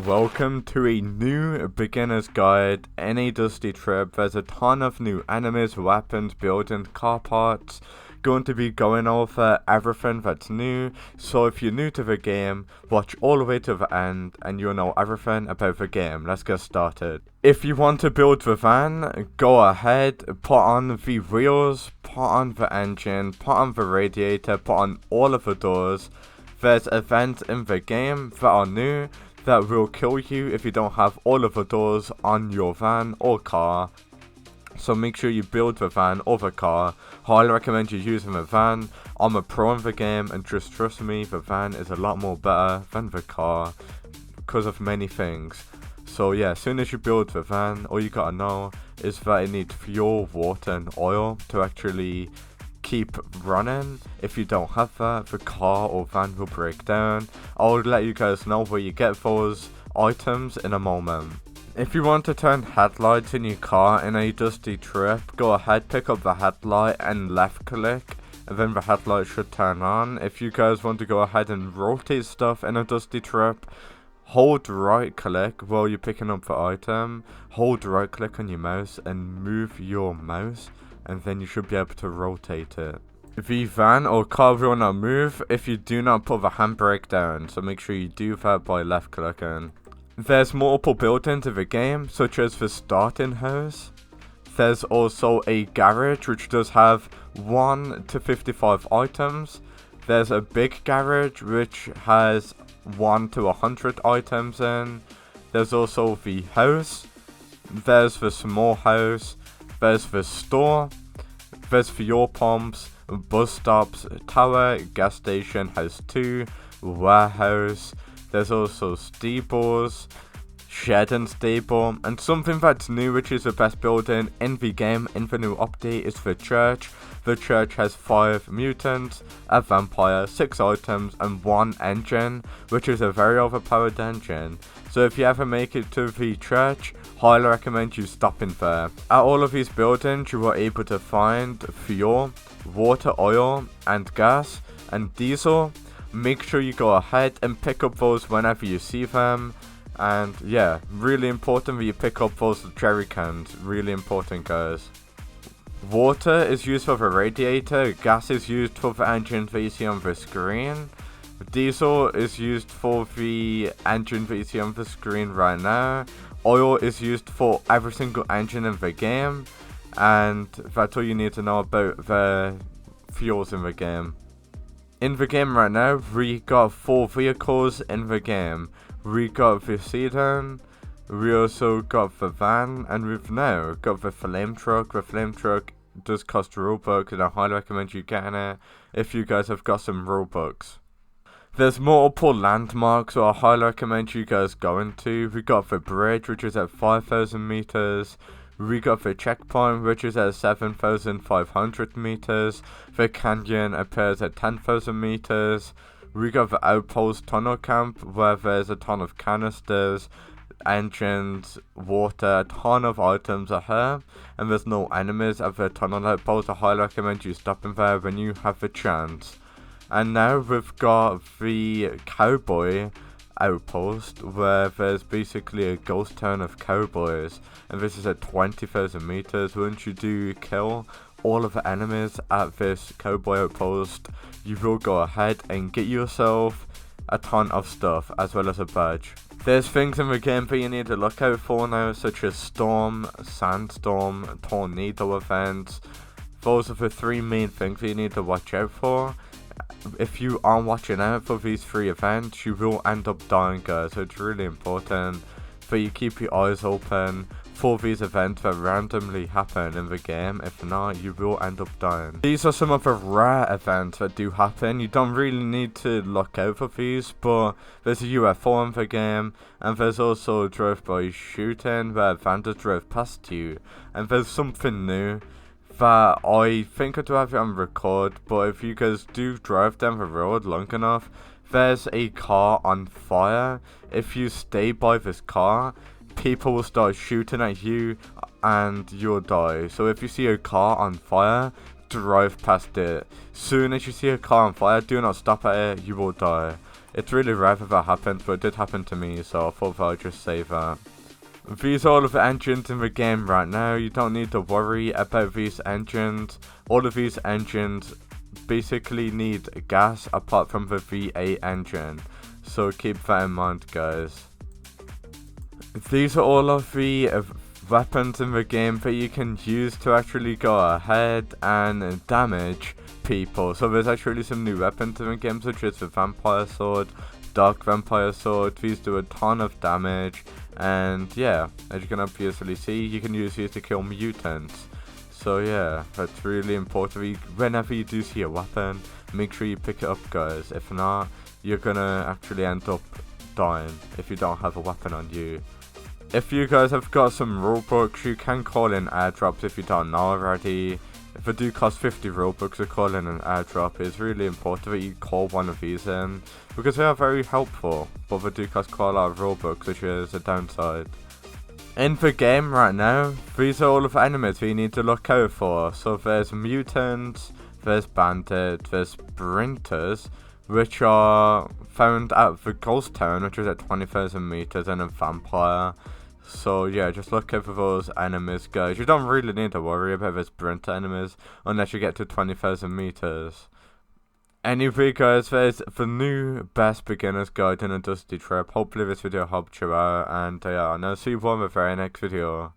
welcome to a new beginner's guide in a dusty trip. There's a ton of new enemies, weapons, buildings, car parts. Going to be going over everything that's new. So if you're new to the game, watch all the way to the end and you'll know everything about the game. Let's get started. If you want to build the van, go ahead, put on the wheels, put on the engine, put on the radiator, put on all of the doors. There's events in the game that are new that will kill you if you don't have all of the doors on your van or car. So make sure you build the van or the car. Highly recommend you using the van. I'm a pro in the game and just trust me, the van is a lot more better than the car because of many things. So yeah, as soon as you build the van, all you gotta know is that it needs fuel, water and oil to actually keep running. If you don't have that, the car or van will break down. I'll let you guys know where you get those items in a moment. If you want to turn headlights in your car in a dusty trip, go ahead, pick up the headlight and left click and then the headlight should turn on. If you guys want to go ahead and rotate stuff in a dusty trip, hold right click while you're picking up the item, hold right click on your mouse and move your mouse, and then you should be able to rotate it. The van or car will not move if you do not put the handbrake down, so make sure you do that by left clicking. There's multiple buildings in the game, such as the starting house. There's also a garage which does have 1 to 55 items. There's a big garage which has 1 to 100 items in. There's also the house. There's the small house. There's the store, there's fuel pumps, bus stops, tower, gas station, house 2, warehouse. There's also stables, shed and stable, and something that's new which is the best building in the game in the new update is the church. The church has 5 mutants, a vampire, 6 items and 1 engine, which is a very overpowered engine. So if you ever make it to the church, highly recommend you stopping there. At all of these buildings you are able to find fuel, water, oil and gas and diesel. Make sure you go ahead and pick up those whenever you see them. And yeah, really important that you pick up those jerry cans, really important guys. Water is used for the radiator, gas is used for the engine that you see on the screen. Diesel is used for the engine that you see on the screen right now. Oil is used for every single engine in the game. And that's all you need to know about the fuels in the game. In the game right now, we got 4 vehicles in the game. We got the sedan, we also got the van, and we've now got the flame truck. The flame truck does cost ROBUX, and I highly recommend you getting it if you guys have got some ROBUX. There's multiple landmarks, so I highly recommend you guys going to. We got the bridge, which is at 5,000 meters. We got the checkpoint, which is at 7,500 meters. The canyon appears at 10,000 meters. We got the outpost tunnel camp, where there's a ton of canisters, engines, water, a ton of items are here, and there's no enemies at the tunnel outpost. I highly recommend you stopping there when you have the chance. And now we've got the cowboy outpost, where there's basically a ghost town of cowboys, and this is at 20,000 meters. Once you do kill all of the enemies at this cowboy outpost, you will go ahead and get yourself a ton of stuff as well as a badge. There's things in the game that you need to look out for now, such as storm, sandstorm, tornado events. Those are the 3 main things that you need to watch out for. If you aren't watching out for these 3 events, you will end up dying guys, so it's really important that you keep your eyes open for these events that randomly happen in the game. If not, you will end up dying. These are some of the rare events that do happen. You don't really need to look out for these, but there's a UFO in the game, and there's also drive-by shooting where vandals drive past you, and there's something new that I think I do have it on record, but if you guys do drive down the road long enough, there's a car on fire. If you stay by this car, people will start shooting at you and you'll die. So if you see a car on fire, drive past it. Soon as you see a car on fire, do not stop at it, you will die. It's really rare if that happens, but it did happen to me, so I thought I'd just say that. These are all of the engines in the game right now. You don't need to worry about these engines. All of these engines basically need gas apart from the V8 engine. So keep that in mind, guys. These are all of the weapons in the game that you can use to actually go ahead and damage people. So there's actually some new weapons in the game, such as the vampire sword, dark vampire sword. These do a ton of damage, and yeah, as you can obviously see, you can use these to kill mutants. So yeah, that's really important. Whenever you do see a weapon, make sure you pick it up, guys. If not, you're gonna actually end up dying if you don't have a weapon on you. If you guys have got some Robux, you can call in airdrops if you don't know already. If they do cost 50 Robux to call in an airdrop, it's really important that you call one of these in, because they are very helpful, but they do cost quite a lot of Robux, which is a downside. In the game right now, these are all of the enemies that you need to look out for. So there's mutants, there's bandits, there's sprinters, which are found at the ghost town, which is at 20,000 meters, and a vampire. So yeah, just look out for those enemies, guys. You don't really need to worry about the sprinter enemies unless you get to 20,000 meters. Anyway, guys, there's the new best beginner's guide in a dusty trip. Hopefully this video helped you out, and yeah, and I'll see you all in the very next video.